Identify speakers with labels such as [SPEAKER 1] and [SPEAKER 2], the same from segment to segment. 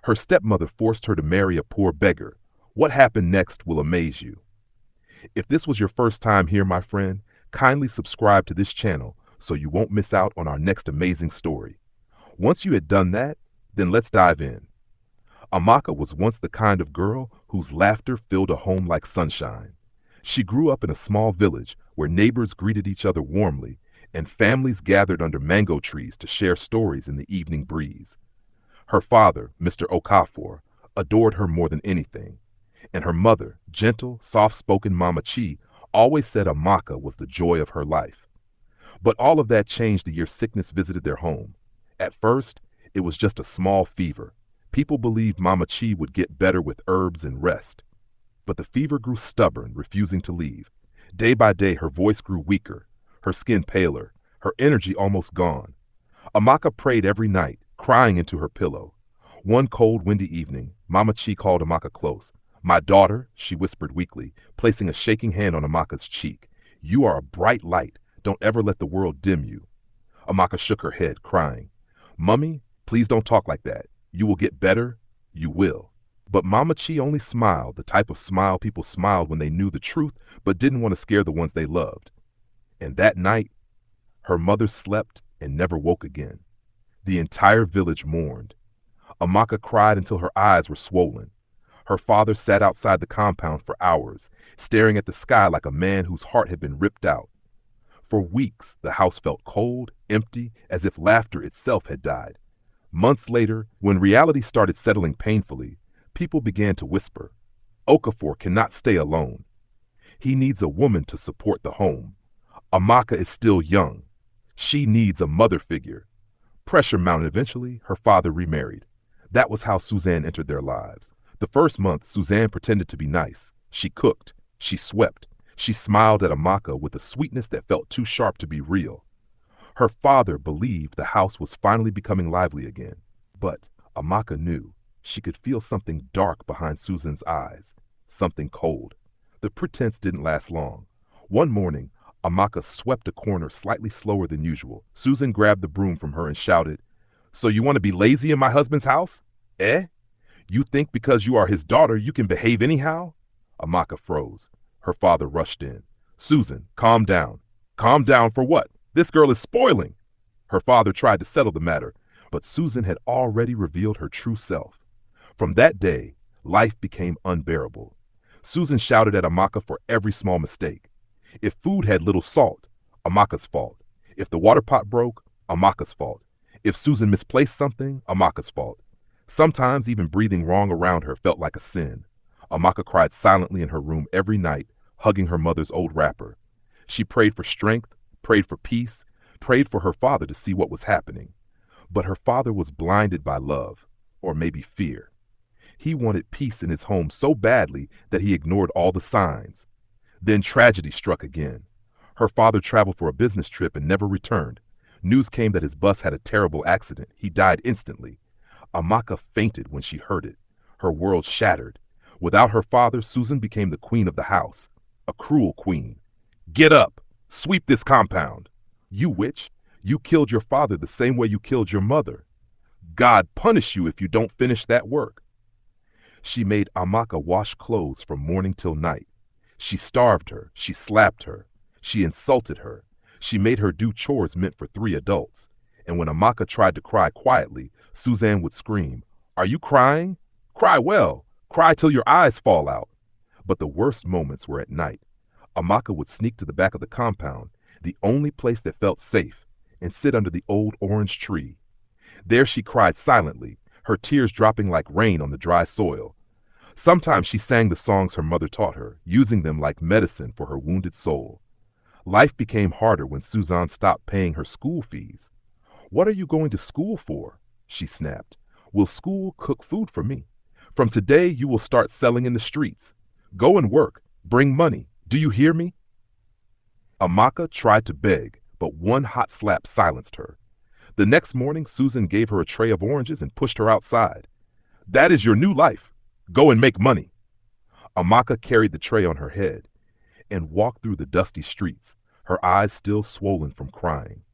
[SPEAKER 1] Her stepmother forced her to marry a poor beggar. What happened next will amaze you. If this was your first time here, my friend, kindly subscribe to this channel so you won't miss out on our next amazing story. Once you had done that, then let's dive in. Amaka was once the kind of girl whose laughter filled a home like sunshine. She grew up in a small village where neighbors greeted each other warmly and families gathered under mango trees to share stories in the evening breeze. Her father, Mr. Okafor, adored her more than anything, and her mother, gentle, soft-spoken Mama Chi, always said Amaka was the joy of her life. But all of that changed the year sickness visited their home. At first, it was just a small fever. People believed Mama Chi would get better with herbs and rest. But the fever grew stubborn, refusing to leave. Day by day, her voice grew weaker, her skin paler, her energy almost gone. Amaka prayed every night, crying into her pillow. One cold, windy evening, Mama Chi called Amaka close. "My daughter," she whispered weakly, placing a shaking hand on Amaka's cheek. "You are a bright light. Don't ever let the world dim you." Amaka shook her head, crying. "Mummy, please don't talk like that. You will get better. You will." But Mama Chi only smiled, the type of smile people smiled when they knew the truth but didn't want to scare the ones they loved. And that night, her mother slept and never woke again. The entire village mourned. Amaka cried until her eyes were swollen. Her father sat outside the compound for hours, staring at the sky like a man whose heart had been ripped out. For weeks, the house felt cold, empty, as if laughter itself had died. Months later, when reality started settling painfully, people began to whisper, "Okafor cannot stay alone. He needs a woman to support the home. Amaka is still young. She needs a mother figure." Pressure mounted. Eventually, her father remarried. That was how Suzanne entered their lives. The first month, Suzanne pretended to be nice. She cooked. She swept. She smiled at Amaka with a sweetness that felt too sharp to be real. Her father believed the house was finally becoming lively again. But Amaka knew she could feel something dark behind Susan's eyes, something cold. The pretense didn't last long. One morning, Amaka swept a corner slightly slower than usual. Susan grabbed the broom from her and shouted, "So you want to be lazy in my husband's house? Eh? You think because you are his daughter you can behave anyhow?" Amaka froze. Her father rushed in. "Susan, calm down." "Calm down for what? This girl is spoiling." Her father tried to settle the matter, but Susan had already revealed her true self. From that day, life became unbearable. Susan shouted at Amaka for every small mistake. If food had little salt, Amaka's fault. If the water pot broke, Amaka's fault. If Susan misplaced something, Amaka's fault. Sometimes even breathing wrong around her felt like a sin. Amaka cried silently in her room every night, hugging her mother's old wrapper. She prayed for strength, prayed for peace, prayed for her father to see what was happening. But her father was blinded by love, or maybe fear. He wanted peace in his home so badly that he ignored all the signs. Then tragedy struck again. Her father traveled for a business trip and never returned. News came that his bus had a terrible accident. He died instantly. Amaka fainted when she heard it. Her world shattered. Without her father, Susan became the queen of the house. A cruel queen. "Get up! Sweep this compound!" "You witch! You killed your father the same way you killed your mother. God punish you if you don't finish that work." She made Amaka wash clothes from morning till night. She starved her. She slapped her. She insulted her. She made her do chores meant for 3 adults. And when Amaka tried to cry quietly, Suzanne would scream, "Are you crying? Cry well. Cry till your eyes fall out." But the worst moments were at night. Amaka would sneak to the back of the compound, the only place that felt safe, and sit under the old orange tree. There she cried silently, her tears dropping like rain on the dry soil. Sometimes she sang the songs her mother taught her, using them like medicine for her wounded soul. Life became harder when Suzanne stopped paying her school fees. "What are you going to school for?" she snapped. "Will school cook food for me? From today you will start selling in the streets. Go and work. Bring money. Do you hear me?" Amaka tried to beg, but one hot slap silenced her. The next morning, Susan gave her a tray of oranges and pushed her outside. "That is your new life. Go and make money." Amaka carried the tray on her head and walked through the dusty streets, her eyes still swollen from crying.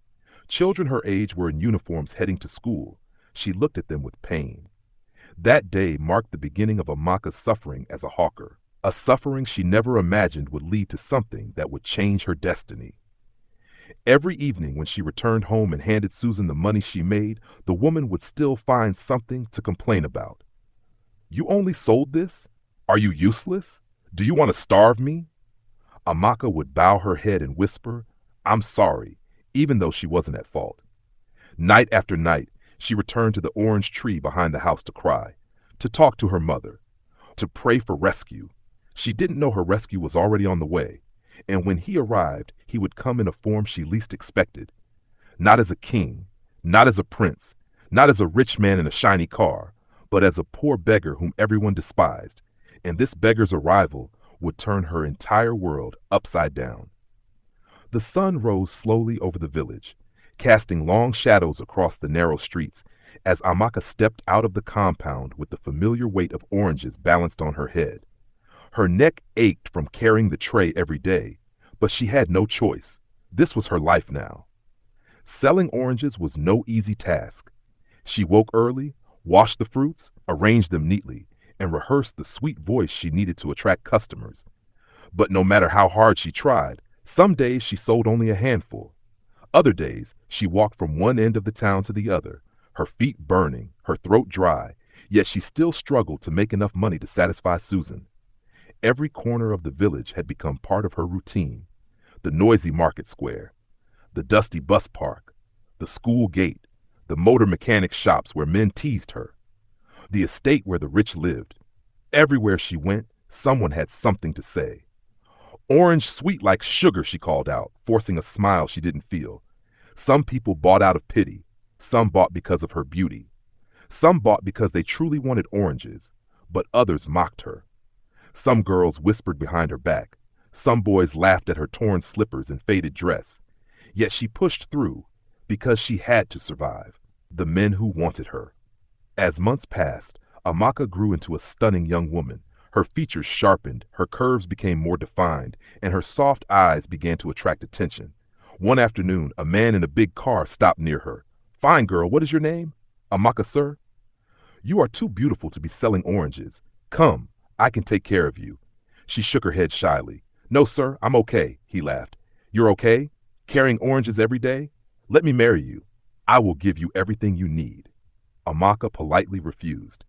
[SPEAKER 1] Children her age were in uniforms heading to school. She looked at them with pain. That day marked the beginning of Amaka's suffering as a hawker, a suffering she never imagined would lead to something that would change her destiny. Every evening when she returned home and handed Susan the money she made, the woman would still find something to complain about. "You only sold this? Are you useless? Do you want to starve me?" Amaka would bow her head and whisper, "I'm sorry," even though she wasn't at fault. Night after night, she returned to the orange tree behind the house to cry, to talk to her mother, to pray for rescue. She didn't know her rescue was already on the way, and when he arrived, he would come in a form she least expected. Not as a king, not as a prince, not as a rich man in a shiny car, but as a poor beggar whom everyone despised, and this beggar's arrival would turn her entire world upside down. The sun rose slowly over the village, casting long shadows across the narrow streets as Amaka stepped out of the compound with the familiar weight of oranges balanced on her head. Her neck ached from carrying the tray every day, but she had no choice. This was her life now. Selling oranges was no easy task. She woke early, washed the fruits, arranged them neatly, and rehearsed the sweet voice she needed to attract customers. But no matter how hard she tried, some days she sold only a handful. Other days, she walked from one end of the town to the other, her feet burning, her throat dry, yet she still struggled to make enough money to satisfy Susan. Every corner of the village had become part of her routine. The noisy market square, the dusty bus park, the school gate, the motor mechanic shops where men teased her, the estate where the rich lived. Everywhere she went, someone had something to say. "Orange sweet like sugar," she called out, forcing a smile she didn't feel. Some people bought out of pity. Some bought because of her beauty. Some bought because they truly wanted oranges, but others mocked her. Some girls whispered behind her back. Some boys laughed at her torn slippers and faded dress. Yet she pushed through because she had to survive. The men who wanted her. As months passed, Amaka grew into a stunning young woman. Her features sharpened, her curves became more defined, and her soft eyes began to attract attention. One afternoon, a man in a big car stopped near her. "Fine girl, what is your name?" "Amaka, sir." "You are too beautiful to be selling oranges. Come, I can take care of you." She shook her head shyly. "No, sir, I'm okay," he laughed. "You're okay? Carrying oranges every day? Let me marry you. I will give you everything you need." Amaka politely refused.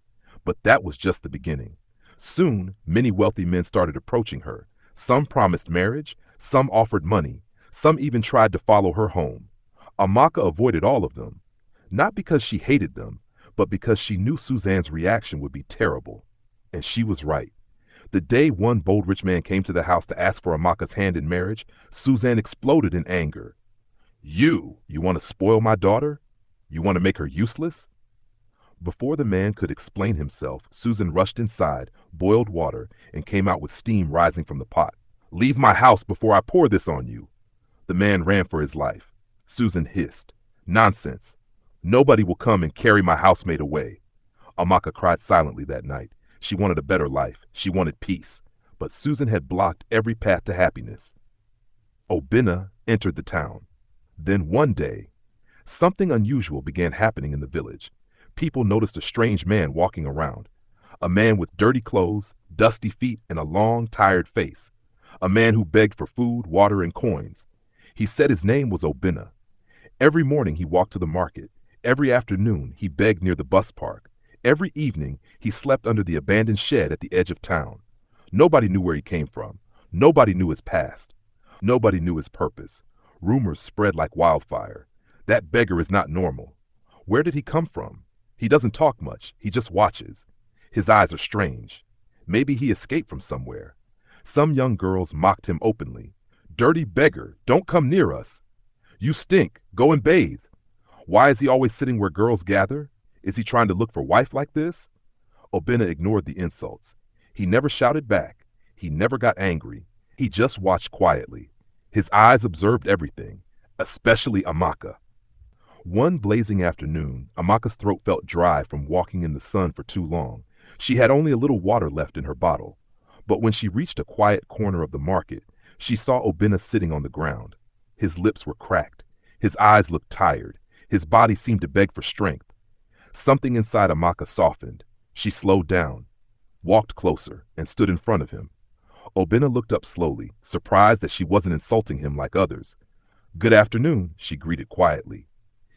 [SPEAKER 1] But that was just the beginning. Soon, many wealthy men started approaching her. Some promised marriage, some offered money, some even tried to follow her home. Amaka avoided all of them, not because she hated them, but because she knew Suzanne's reaction would be terrible. And she was right. The day one bold rich man came to the house to ask for Amaka's hand in marriage, Suzanne exploded in anger. You want to spoil my daughter? You want to make her useless?" Before the man could explain himself, Susan rushed inside, boiled water, and came out with steam rising from the pot. "Leave my house before I pour this on you." The man ran for his life. Susan hissed. "Nonsense. Nobody will come and carry my housemaid away." Amaka cried silently that night. She wanted a better life. She wanted peace. But Susan had blocked every path to happiness. Obinna entered the town. Then one day, something unusual began happening in the village. People noticed a strange man walking around. A man with dirty clothes, dusty feet, and a long, tired face. A man who begged for food, water, and coins. He said his name was Obinna. Every morning he walked to the market. Every afternoon he begged near the bus park. Every evening he slept under the abandoned shed at the edge of town. Nobody knew where he came from. Nobody knew his past. Nobody knew his purpose. Rumors spread like wildfire. That beggar is not normal. Where did he come from? He doesn't talk much. He just watches. His eyes are strange. Maybe he escaped from somewhere. Some young girls mocked him openly. "Dirty beggar, don't come near us. You stink. Go and bathe." Why is he always sitting where girls gather? Is he trying to look for wife like this? Obinna ignored the insults. He never shouted back. He never got angry. He just watched quietly. His eyes observed everything, especially Amaka. One blazing afternoon, Amaka's throat felt dry from walking in the sun for too long. She had only a little water left in her bottle. But when she reached a quiet corner of the market, she saw Obinna sitting on the ground. His lips were cracked. His eyes looked tired. His body seemed to beg for strength. Something inside Amaka softened. She slowed down, walked closer, and stood in front of him. Obinna looked up slowly, surprised that she wasn't insulting him like others. "Good afternoon," she greeted quietly.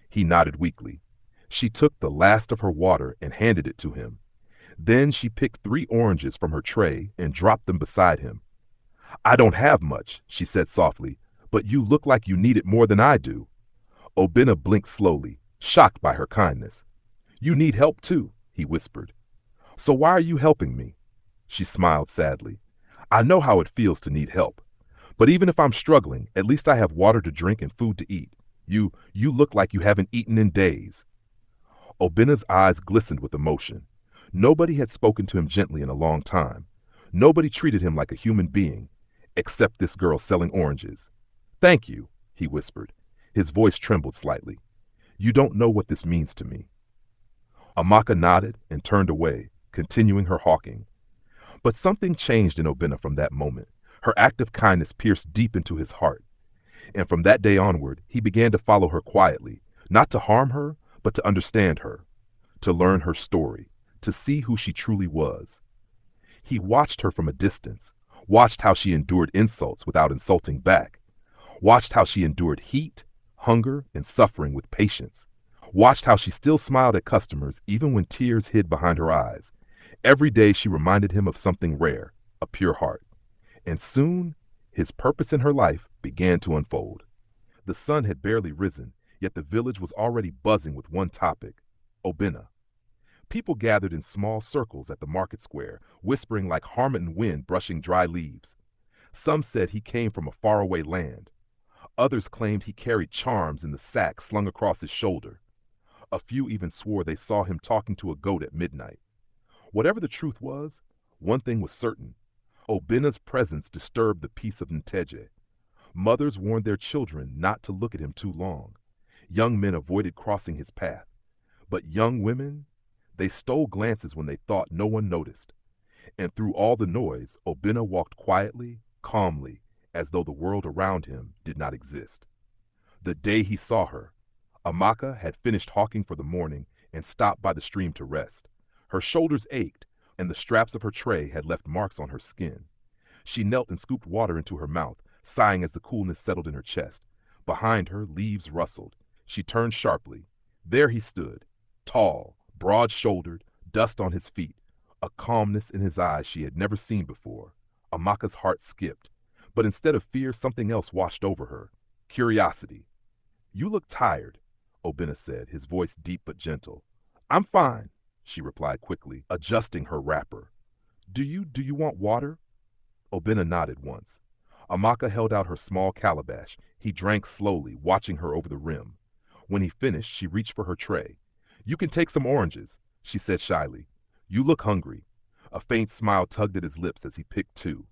[SPEAKER 1] He nodded weakly. She took the last of her water and handed it to him. Then she picked 3 oranges from her tray and dropped them beside him. "I don't have much," she said softly, "but you look like you need it more than I do." Obinna blinked slowly, shocked by her kindness. "You need help too," he whispered. "So why are you helping me?" She smiled sadly. "I know how it feels to need help. But even if I'm struggling, at least I have water to drink and food to eat. You look like you haven't eaten in days." Obinna's eyes glistened with emotion. Nobody had spoken to him gently in a long time. Nobody treated him like a human being, except this girl selling oranges. "Thank you," he whispered. His voice trembled slightly. "You don't know what this means to me." Amaka nodded and turned away, continuing her hawking. But something changed in Obinna from that moment. Her act of kindness pierced deep into his heart. And from that day onward, he began to follow her quietly, not to harm her, but to understand her, to learn her story, to see who she truly was. He watched her from a distance, watched how she endured insults without insulting back, watched how she endured heat, hunger, and suffering with patience, watched how she still smiled at customers even when tears hid behind her eyes. Every day she reminded him of something rare, a pure heart. And soon, his purpose in her life began to unfold. The sun had barely risen, yet the village was already buzzing with one topic: Obinna. People gathered in small circles at the market square, whispering like Harmattan wind brushing dry leaves. Some said he came from a faraway land. Others claimed he carried charms in the sack slung across his shoulder. A few even swore they saw him talking to a goat at midnight. Whatever the truth was, one thing was certain: Obinna's presence disturbed the peace of Nteje. Mothers warned their children not to look at him too long. Young men avoided crossing his path. But young women, they stole glances when they thought no one noticed. And through all the noise, Obinna walked quietly, calmly, as though the world around him did not exist. The day he saw her, Amaka had finished hawking for the morning and stopped by the stream to rest. Her shoulders ached, and the straps of her tray had left marks on her skin. She knelt and scooped water into her mouth, sighing as the coolness settled in her chest. Behind her, leaves rustled. She turned sharply. There he stood, tall, broad-shouldered, dust on his feet, a calmness in his eyes she had never seen before. Amaka's heart skipped. But instead of fear, something else washed over her: curiosity. "You look tired," Obinna said, his voice deep but gentle. "I'm fine," she replied quickly, adjusting her wrapper. Do you want water?" Obinna nodded once. Amaka held out her small calabash. He drank slowly, watching her over the rim. When he finished, she reached for her tray. "You can take some oranges," she said shyly. "You look hungry." A faint smile tugged at his lips as he picked 2.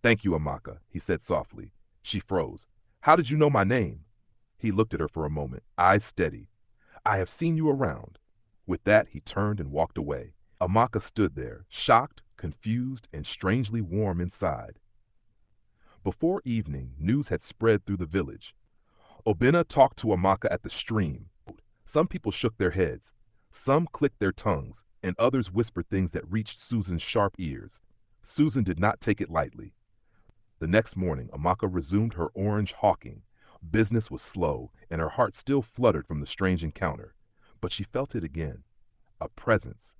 [SPEAKER 1] "Thank you, Amaka," he said softly. She froze. "How did you know my name?" He looked at her for a moment, eyes steady. "I have seen you around." With that, he turned and walked away. Amaka stood there, shocked, confused, and strangely warm inside. Before evening, news had spread through the village. Obinna talked to Amaka at the stream. Some people shook their heads. Some clicked their tongues, and others whispered things that reached Susan's sharp ears. Susan did not take it lightly. The next morning, Amaka resumed her orange hawking. Business was slow, and her heart still fluttered from the strange encounter. But she felt it again. A presence.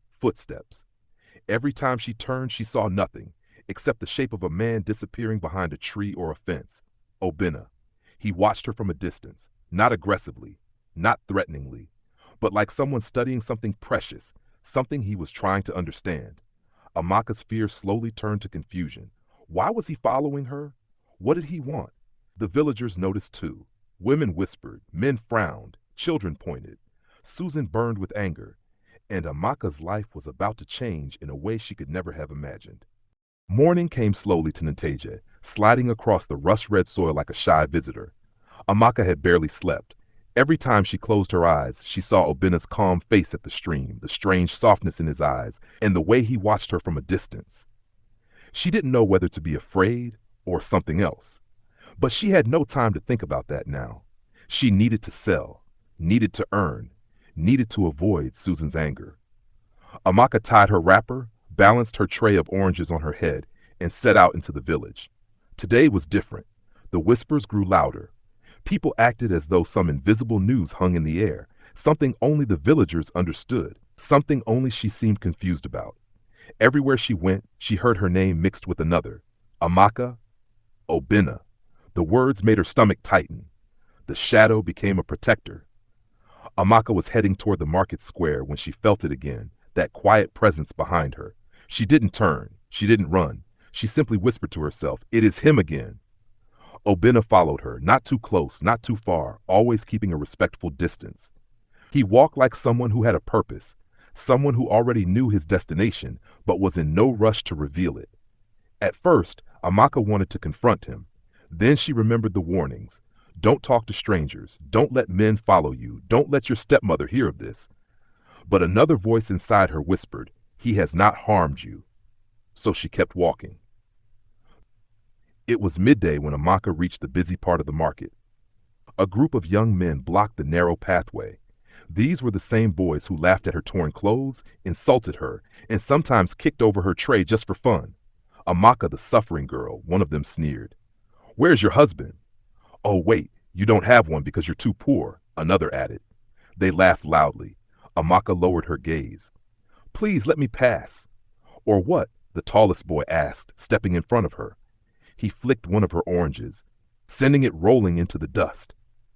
[SPEAKER 1] Footsteps. Every time she turned, she saw nothing, except the shape of a man disappearing behind a tree or a fence. Obinna. He watched her from a distance, not aggressively, not threateningly, but like someone studying something precious, something he was trying to understand. Amaka's fear slowly turned to confusion. Why was he following her? What did he want? The villagers noticed too. Women whispered, men frowned, children pointed. Susan burned with anger, and Amaka's life was about to change in a way she could never have imagined. Morning came slowly to Nteje, sliding across the rust-red soil like a shy visitor. Amaka had barely slept. Every time she closed her eyes, she saw Obinna's calm face at the stream, the strange softness in his eyes, and the way he watched her from a distance. She didn't know whether to be afraid or something else. But she had no time to think about that now. She needed to sell, needed to earn, needed to avoid Susan's anger. Amaka tied her wrapper, balanced her tray of oranges on her head, and set out into the village. Today was different. The whispers grew louder. People acted as though some invisible news hung in the air, something only the villagers understood, something only she seemed confused about. Everywhere she went, she heard her name mixed with another. Amaka, Obinna. The words made her stomach tighten. The shadow became a protector. Amaka was heading toward the market square when she felt it again, that quiet presence behind her. She didn't turn. She didn't run. She simply whispered to herself, "It is him again." Obinna followed her, not too close, not too far, always keeping a respectful distance. He walked like someone who had a purpose, someone who already knew his destination, but was in no rush to reveal it. At first, Amaka wanted to confront him. Then she remembered the warnings. Don't talk to strangers. Don't let men follow you. Don't let your stepmother hear of this. But another voice inside her whispered, "He has not harmed you." So she kept walking. It was midday when Amaka reached the busy part of the market. A group of young men blocked the narrow pathway. These were the same boys who laughed at her torn clothes, insulted her, and sometimes kicked over her tray just for fun. Amaka, the suffering girl, one of them sneered. "Where's your husband?" "Oh, wait, you don't have one because you're too poor," another added. They laughed loudly. Amaka lowered her gaze. "Please let me pass." "Or what?" the tallest boy asked, stepping in front of her. He flicked one of her oranges, sending it rolling into the dust.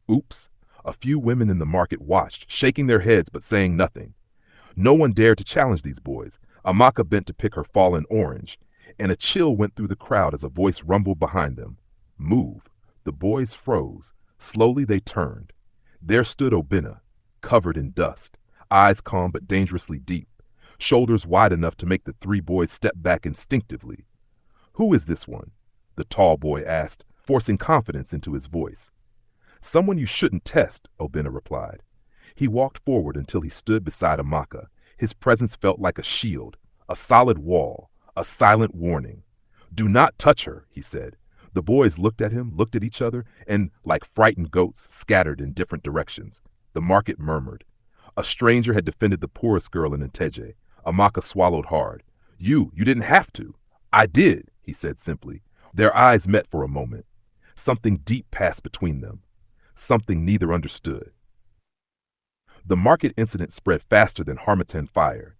[SPEAKER 1] Oops. A few women in the market watched, shaking their heads but saying nothing. No one dared to challenge these boys. Amaka bent to pick her fallen orange, and a chill went through the crowd as a voice rumbled behind them. "Move." The boys froze. Slowly they turned. There stood Obinna, covered in dust, eyes calm but dangerously deep, shoulders wide enough to make the three boys step back instinctively. "Who is this one?" the tall boy asked, forcing confidence into his voice. "Someone you shouldn't test," Obinna replied. He walked forward until he stood beside Amaka. His presence felt like a shield, a solid wall, a silent warning. "Do not touch her," he said. The boys looked at him, looked at each other, and, like frightened goats, scattered in different directions. The market murmured. A stranger had defended the poorest girl in Nteje. Amaka swallowed hard. You didn't have to." "I did," he said simply. Their eyes met for a moment. Something deep passed between them. Something neither understood. The market incident spread faster than Harmattan fire.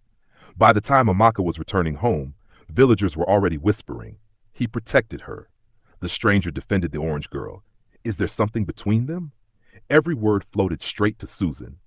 [SPEAKER 1] By the time Amaka was returning home, villagers were already whispering. He protected her. The stranger defended the orange girl. Is there something between them? Every word floated straight to Susan.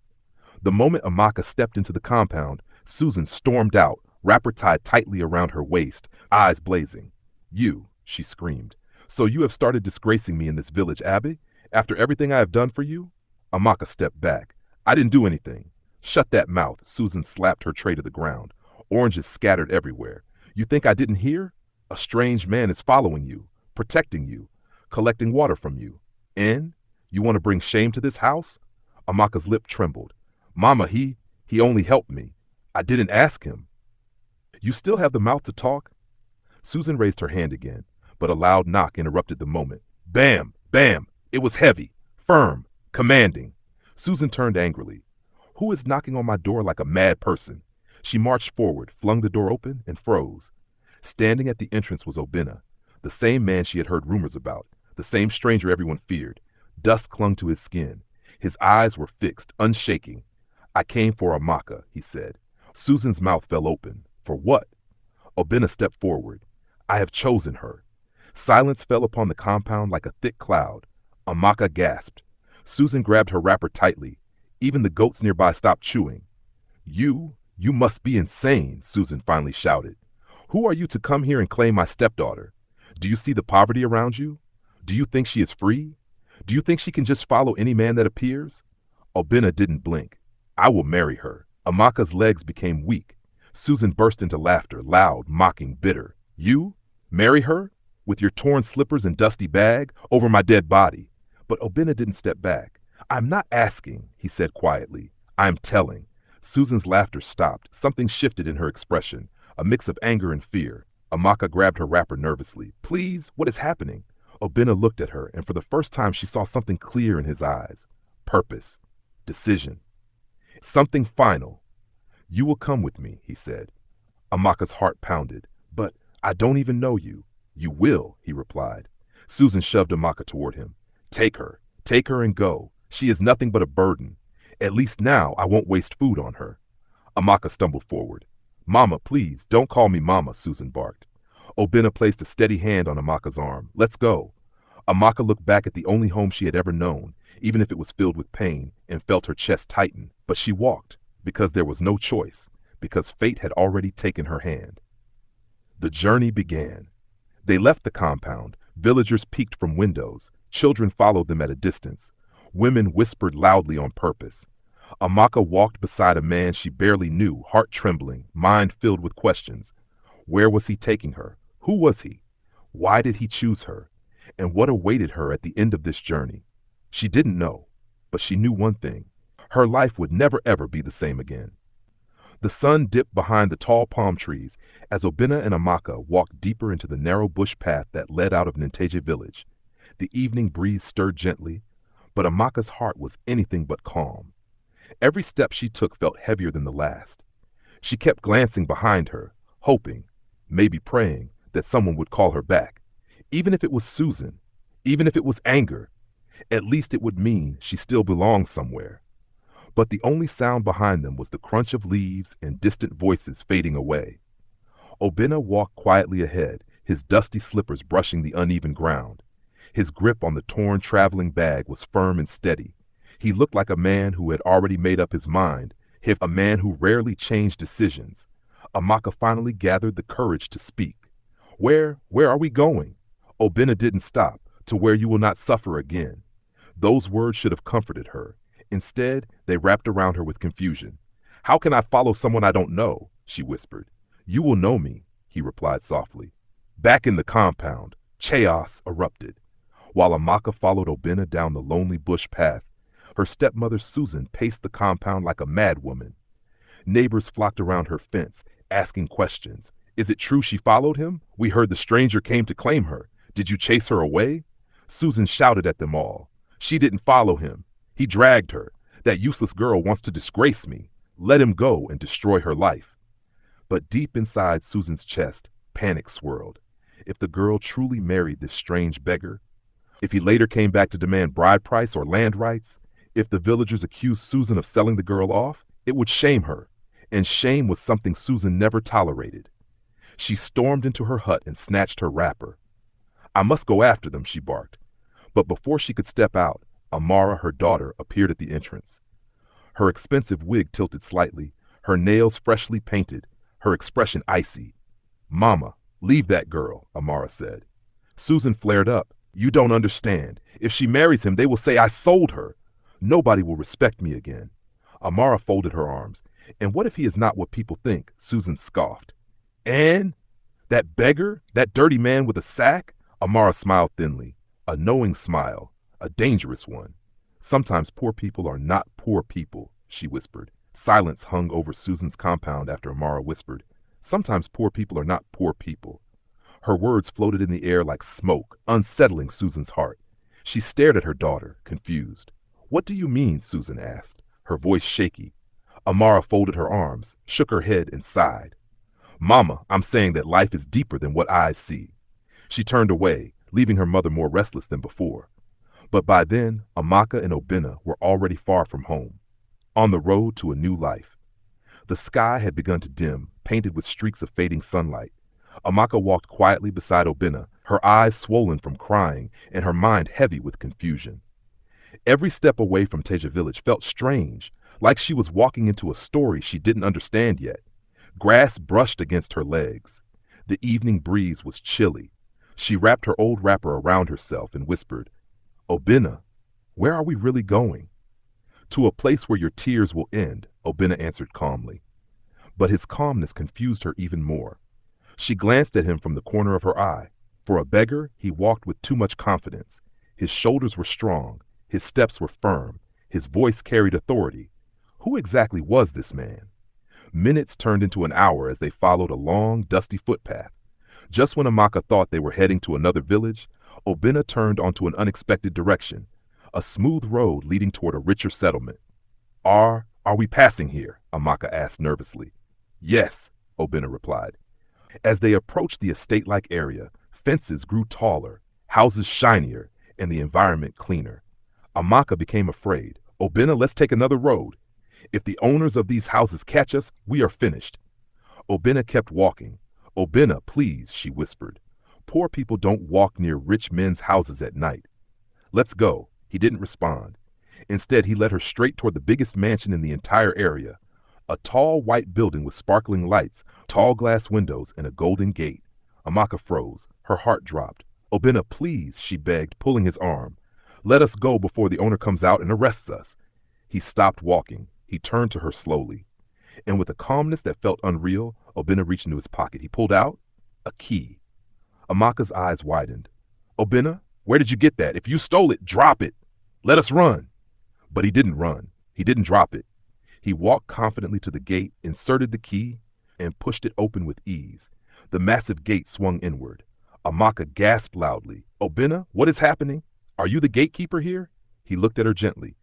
[SPEAKER 1] The moment Amaka stepped into the compound, Susan stormed out, wrapper tied tightly around her waist, eyes blazing. "You," she screamed. "So you have started disgracing me in this village, Abby? After everything I have done for you?" Amaka stepped back. "I didn't do anything." "Shut that mouth." Susan slapped her tray to the ground. Oranges scattered everywhere. "You think I didn't hear? A strange man is following you, protecting you, collecting water from you. And you want to bring shame to this house?" Amaka's lip trembled. "Mama, he only helped me. I didn't ask him." "You still have the mouth to talk?" Susan raised her hand again, but a loud knock interrupted the moment. Bam! Bam! It was heavy, firm, commanding. Susan turned angrily. "Who is knocking on my door like a mad person?" She marched forward, flung the door open, and froze. Standing at the entrance was Obinna, the same man she had heard rumors about, the same stranger everyone feared. Dust clung to his skin. His eyes were fixed, unshaking. "I came for Amaka," he said. Susan's mouth fell open. "For what?" Obinna stepped forward. "I have chosen her." Silence fell upon the compound like a thick cloud. Amaka gasped. Susan grabbed her wrapper tightly. Even the goats nearby stopped chewing. You must be insane," Susan finally shouted. "Who are you to come here and claim my stepdaughter? Do you see the poverty around you? Do you think she is free? Do you think she can just follow any man that appears?" Obinna didn't blink. "I will marry her." Amaka's legs became weak. Susan burst into laughter, loud, mocking, bitter. "You? Marry her? With your torn slippers and dusty bag? Over my dead body?" But Obinna didn't step back. "I'm not asking," he said quietly. "I'm telling." Susan's laughter stopped. Something shifted in her expression, a mix of anger and fear. Amaka grabbed her wrapper nervously. "Please, what is happening?" Obinna looked at her, and for the first time she saw something clear in his eyes. Purpose. Decision. Something final. You will come with me, he said. Amaka's heart pounded. But I don't even know you. You will, he replied. Susan shoved Amaka toward him. Take her and go. She is nothing but a burden. At least now I won't waste food on her. Amaka stumbled forward. Mama, please, don't call me Mama, Susan barked. Obinna placed a steady hand on Amaka's arm. Let's go. Amaka looked back at the only home she had ever known, even if it was filled with pain, and felt her chest tighten. But she walked, because there was no choice, because fate had already taken her hand. The journey began. They left the compound. Villagers peeked from windows. Children followed them at a distance. Women whispered loudly on purpose. Amaka walked beside a man she barely knew, heart trembling, mind filled with questions. Where was he taking her? Who was he? Why did he choose her? And what awaited her at the end of this journey? She didn't know, but she knew one thing. Her life would never ever be the same again. The sun dipped behind the tall palm trees as Obinna and Amaka walked deeper into the narrow bush path that led out of Ninteje village. The evening breeze stirred gently, but Amaka's heart was anything but calm. Every step she took felt heavier than the last. She kept glancing behind her, hoping, maybe praying, that someone would call her back. Even if it was Susan, even if it was anger, at least it would mean she still belonged somewhere. But the only sound behind them was the crunch of leaves and distant voices fading away. Obinna walked quietly ahead, his dusty slippers brushing the uneven ground. His grip on the torn traveling bag was firm and steady. He looked like a man who had already made up his mind, a man who rarely changed decisions. Amaka finally gathered the courage to speak. Where are we going? Obinna didn't stop. To where you will not suffer again. Those words should have comforted her. Instead, they wrapped around her with confusion. How can I follow someone I don't know? She whispered. You will know me, he replied softly. Back in the compound, chaos erupted. While Amaka followed Obinna down the lonely bush path, her stepmother Susan paced the compound like a madwoman. Neighbors flocked around her fence, asking questions. Is it true she followed him? We heard the stranger came to claim her. Did you chase her away? Susan shouted at them all. She didn't follow him. He dragged her. That useless girl wants to disgrace me. Let him go and destroy her life. But deep inside Susan's chest, panic swirled. If the girl truly married this strange beggar, if he later came back to demand bride price or land rights, if the villagers accused Susan of selling the girl off, it would shame her. And shame was something Susan never tolerated. She stormed into her hut and snatched her wrapper. I must go after them, she barked. But before she could step out, Amara, her daughter, appeared at the entrance. Her expensive wig tilted slightly, her nails freshly painted, her expression icy. Mama, leave that girl, Amara said. Susan flared up. You don't understand. If she marries him, they will say I sold her. Nobody will respect me again. Amara folded her arms. And what if he is not what people think? Susan scoffed. And that beggar, that dirty man with a sack? Amara smiled thinly. A knowing smile, a dangerous one. Sometimes poor people are not poor people, she whispered. Silence hung over Susan's compound after Amara whispered. Sometimes poor people are not poor people. Her words floated in the air like smoke, unsettling Susan's heart. She stared at her daughter, confused. What do you mean? Susan asked, her voice shaky. Amara folded her arms, shook her head, and sighed. Mama, I'm saying that life is deeper than what eyes see. She turned away, leaving her mother more restless than before. But by then, Amaka and Obinna were already far from home, on the road to a new life. The sky had begun to dim, painted with streaks of fading sunlight. Amaka walked quietly beside Obinna, her eyes swollen from crying and her mind heavy with confusion. Every step away from Teja village felt strange, like she was walking into a story she didn't understand yet. Grass brushed against her legs. The evening breeze was chilly. She wrapped her old wrapper around herself and whispered, Obinna, where are we really going? To a place where your tears will end, Obinna answered calmly. But his calmness confused her even more. She glanced at him from the corner of her eye. For a beggar, he walked with too much confidence. His shoulders were strong, his steps were firm, his voice carried authority. Who exactly was this man? Minutes turned into an hour as they followed a long, dusty footpath. Just when Amaka thought they were heading to another village, Obinna turned onto an unexpected direction, a smooth road leading toward a richer settlement. Are we passing here? Amaka asked nervously. Yes, Obinna replied. As they approached the estate-like area, fences grew taller, houses shinier, and the environment cleaner. Amaka became afraid. Obinna, let's take another road. If the owners of these houses catch us, we are finished. Obinna kept walking. Obinna, please, she whispered. Poor people don't walk near rich men's houses at night. Let's go. He didn't respond. Instead, he led her straight toward the biggest mansion in the entire area. A tall white building with sparkling lights, tall glass windows, and a golden gate. Amaka froze. Her heart dropped. Obinna, please, she begged, pulling his arm. Let us go before the owner comes out and arrests us. He stopped walking. He turned to her slowly. And with a calmness that felt unreal, Obinna reached into his pocket. He pulled out a key. Amaka's eyes widened. Obinna, where did you get that? If you stole it, drop it. Let us run. But he didn't run. He didn't drop it. He walked confidently to the gate, inserted the key, and pushed it open with ease. The massive gate swung inward. Amaka gasped loudly. Obinna, what is happening? Are you the gatekeeper here? He looked at her gently.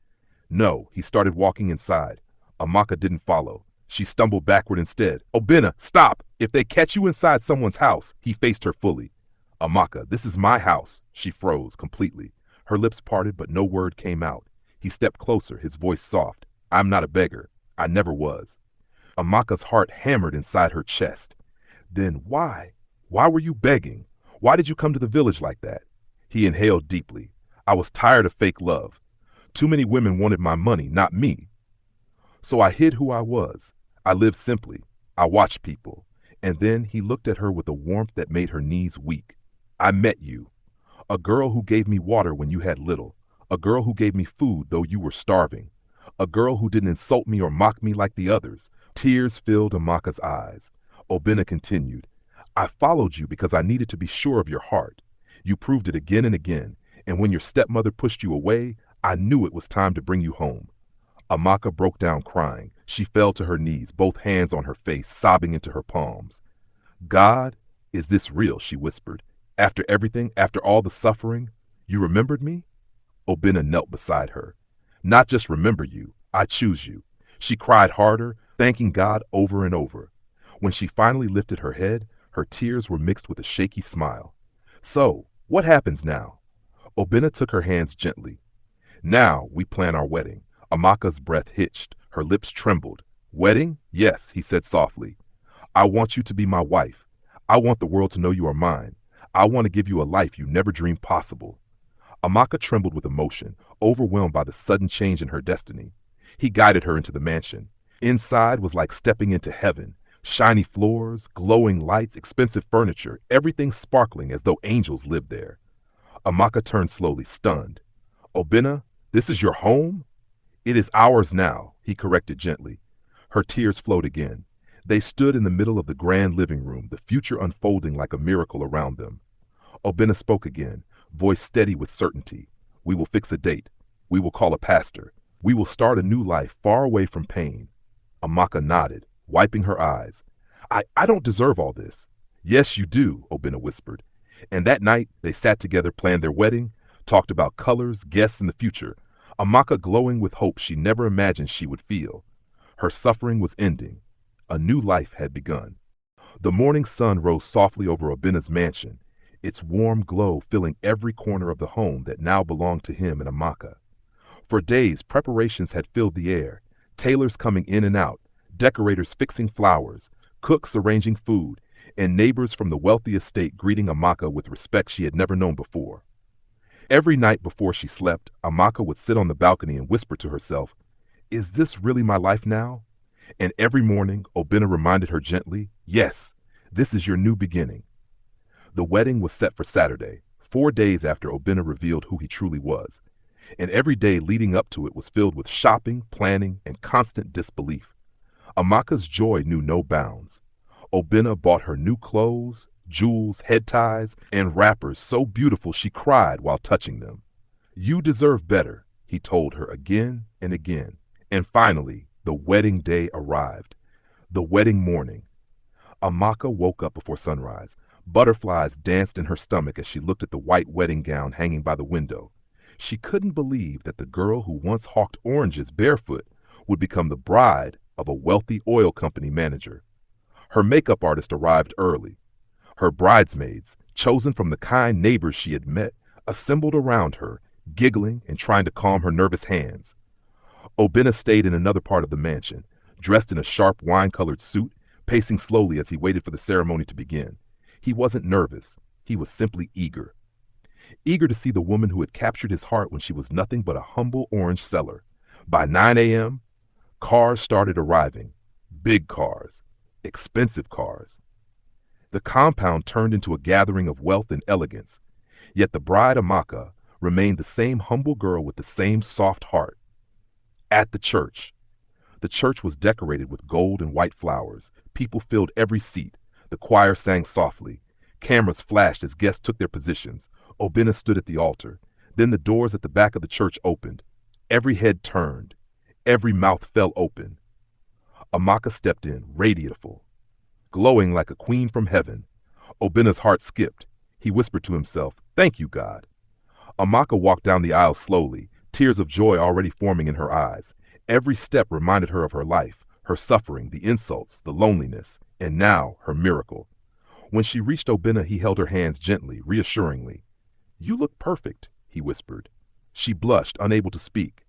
[SPEAKER 1] No, he started walking inside. Amaka didn't follow. She stumbled backward instead. Obinna, stop! If they catch you inside someone's house, he faced her fully. Amaka, this is my house. She froze completely. Her lips parted, but no word came out. He stepped closer, his voice soft. I'm not a beggar. I never was. Amaka's heart hammered inside her chest. Then why? Why were you begging? Why did you come to the village like that? He inhaled deeply. I was tired of fake love. Too many women wanted my money, not me. So I hid who I was. I lived simply. I watched people. And then he looked at her with a warmth that made her knees weak. I met you. A girl who gave me water when you had little. A girl who gave me food though you were starving. A girl who didn't insult me or mock me like the others. Tears filled Amaka's eyes. Obinna continued. I followed you because I needed to be sure of your heart. You proved it again and again, and when your stepmother pushed you away, I knew it was time to bring you home. Amaka broke down crying. She fell to her knees, both hands on her face, sobbing into her palms. God, is this real? She whispered. After everything, after all the suffering, you remembered me? Obinna knelt beside her. Not just remember you, I choose you. She cried harder, thanking God over and over. When she finally lifted her head, her tears were mixed with a shaky smile. So, what happens now? Obinna took her hands gently. Now we plan our wedding. Amaka's breath hitched. Her lips trembled. Wedding? Yes, he said softly. I want you to be my wife. I want the world to know you are mine. I want to give you a life you never dreamed possible. Amaka trembled with emotion, overwhelmed by the sudden change in her destiny. He guided her into the mansion. Inside was like stepping into heaven. Shiny floors, glowing lights, expensive furniture, everything sparkling as though angels lived there. Amaka turned slowly, stunned. Obinna, this is your home? It is ours now, he corrected gently. Her tears flowed again. They stood in the middle of the grand living room, the future unfolding like a miracle around them. Obinna spoke again, voice steady with certainty. We will fix a date. We will call a pastor. We will start a new life far away from pain. Amaka nodded, wiping her eyes. I don't deserve all this. Yes, you do, Obinna whispered. And that night, they sat together, planned their wedding, talked about colors, guests, and the future. Amaka glowing with hope she never imagined she would feel. Her suffering was ending. A new life had begun. The morning sun rose softly over Obinna's mansion, its warm glow filling every corner of the home that now belonged to him and Amaka. For days, preparations had filled the air, tailors coming in and out, decorators fixing flowers, cooks arranging food, and neighbors from the wealthy estate greeting Amaka with respect she had never known before. Every night before she slept, Amaka would sit on the balcony and whisper to herself, "Is this really my life now?" And every morning, Obinna reminded her gently, "Yes, this is your new beginning." The wedding was set for Saturday, 4 days after Obinna revealed who he truly was, and every day leading up to it was filled with shopping, planning, and constant disbelief. Amaka's joy knew no bounds. Obinna bought her new clothes, jewels, head ties, and wrappers so beautiful she cried while touching them. "You deserve better," he told her again and again. And finally, the wedding day arrived. The wedding morning. Amaka woke up before sunrise. Butterflies danced in her stomach as she looked at the white wedding gown hanging by the window. She couldn't believe that the girl who once hawked oranges barefoot would become the bride of a wealthy oil company manager. Her makeup artist arrived early. Her bridesmaids, chosen from the kind neighbors she had met, assembled around her, giggling and trying to calm her nervous hands. Obinna stayed in another part of the mansion, dressed in a sharp wine-colored suit, pacing slowly as he waited for the ceremony to begin. He wasn't nervous. He was simply eager. Eager to see the woman who had captured his heart when she was nothing but a humble orange seller. By 9 a.m., cars started arriving. Big cars. Expensive cars. The compound turned into a gathering of wealth and elegance. Yet the bride Amaka remained the same humble girl with the same soft heart. At the church. The church was decorated with gold and white flowers. People filled every seat. The choir sang softly. Cameras flashed as guests took their positions. Obinna stood at the altar. Then the doors at the back of the church opened. Every head turned. Every mouth fell open. Amaka stepped in, radiantful, glowing like a queen from heaven. Obinna's heart skipped. He whispered to himself, "Thank you, God." Amaka walked down the aisle slowly, tears of joy already forming in her eyes. Every step reminded her of her life, her suffering, the insults, the loneliness, and now her miracle. When she reached Obinna, he held her hands gently, reassuringly. "You look perfect," he whispered. She blushed, unable to speak.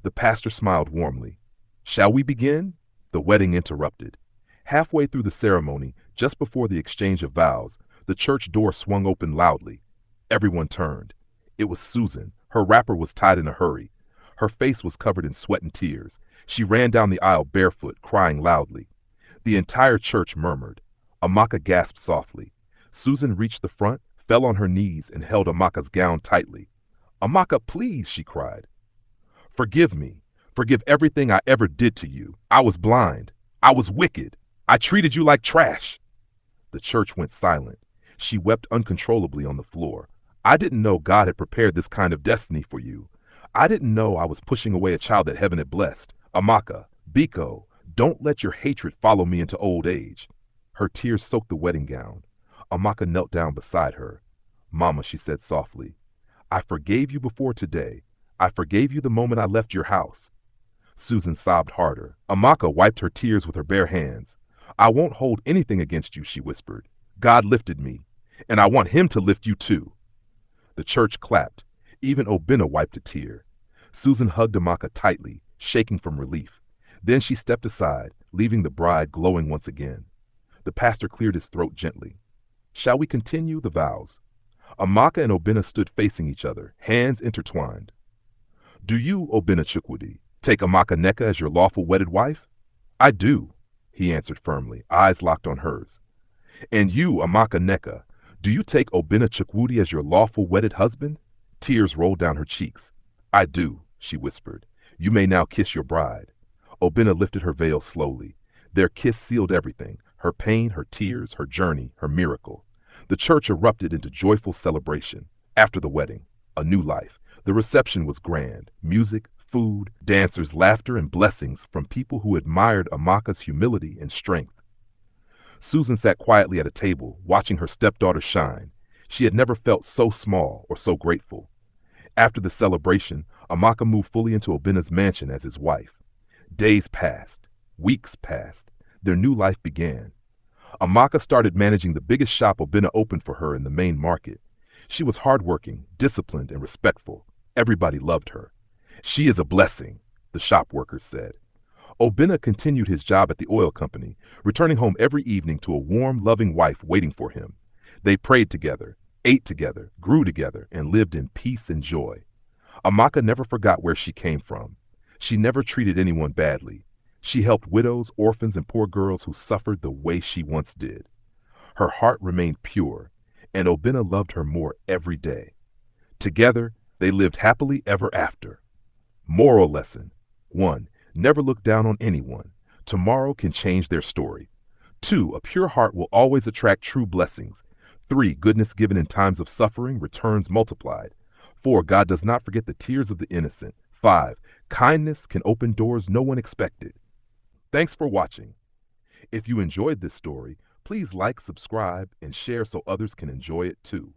[SPEAKER 1] The pastor smiled warmly. "Shall we begin?" The wedding interrupted. Halfway through the ceremony, just before the exchange of vows, the church door swung open loudly. Everyone turned. It was Susan. Her wrapper was tied in a hurry. Her face was covered in sweat and tears. She ran down the aisle barefoot, crying loudly. The entire church murmured. Amaka gasped softly. Susan reached the front, fell on her knees, and held Amaka's gown tightly. "Amaka, please," she cried. "Forgive me. Forgive everything I ever did to you. I was blind. I was wicked. I treated you like trash." The church went silent. She wept uncontrollably on the floor. "I didn't know God had prepared this kind of destiny for you. I didn't know I was pushing away a child that heaven had blessed. Amaka, Biko, don't let your hatred follow me into old age." Her tears soaked the wedding gown. Amaka knelt down beside her. "Mama," she said softly, "I forgave you before today. I forgave you the moment I left your house." Susan sobbed harder. Amaka wiped her tears with her bare hands. "I won't hold anything against you," she whispered. "God lifted me, and I want him to lift you too." The church clapped. Even Obinna wiped a tear. Susan hugged Amaka tightly, shaking from relief. Then she stepped aside, leaving the bride glowing once again. The pastor cleared his throat gently. "Shall we continue the vows?" Amaka and Obinna stood facing each other, hands intertwined. "Do you, Obinna Chukwudi, take Amaka Neka as your lawful wedded wife?" "I do," he answered firmly, eyes locked on hers. "And you, Amaka Neka, do you take Obinna Chukwudi as your lawful wedded husband?" Tears rolled down her cheeks. "I do," she whispered. "You may now kiss your bride." Obinna lifted her veil slowly. Their kiss sealed everything, her pain, her tears, her journey, her miracle. The church erupted into joyful celebration. After the wedding, a new life. The reception was grand. Music, food, dancers, laughter, and blessings from people who admired Amaka's humility and strength. Susan sat quietly at a table, watching her stepdaughter shine. She had never felt so small or so grateful. After the celebration, Amaka moved fully into Obinna's mansion as his wife. Days passed. Weeks passed. Their new life began. Amaka started managing the biggest shop Obinna opened for her in the main market. She was hardworking, disciplined, and respectful. Everybody loved her. "She is a blessing," the shop workers said. Obinna continued his job at the oil company, returning home every evening to a warm, loving wife waiting for him. They prayed together, ate together, grew together, and lived in peace and joy. Amaka never forgot where she came from. She never treated anyone badly. She helped widows, orphans, and poor girls who suffered the way she once did. Her heart remained pure, and Obinna loved her more every day. Together, they lived happily ever after. Moral lesson: 1. Never look down on anyone. Tomorrow can change their story. 2. A pure heart will always attract true blessings. 3. Goodness given in times of suffering returns multiplied. 4. God does not forget the tears of the innocent. 5. Kindness can open doors no one expected. Thanks for watching. If you enjoyed this story, please like, subscribe, and share so others can enjoy it too.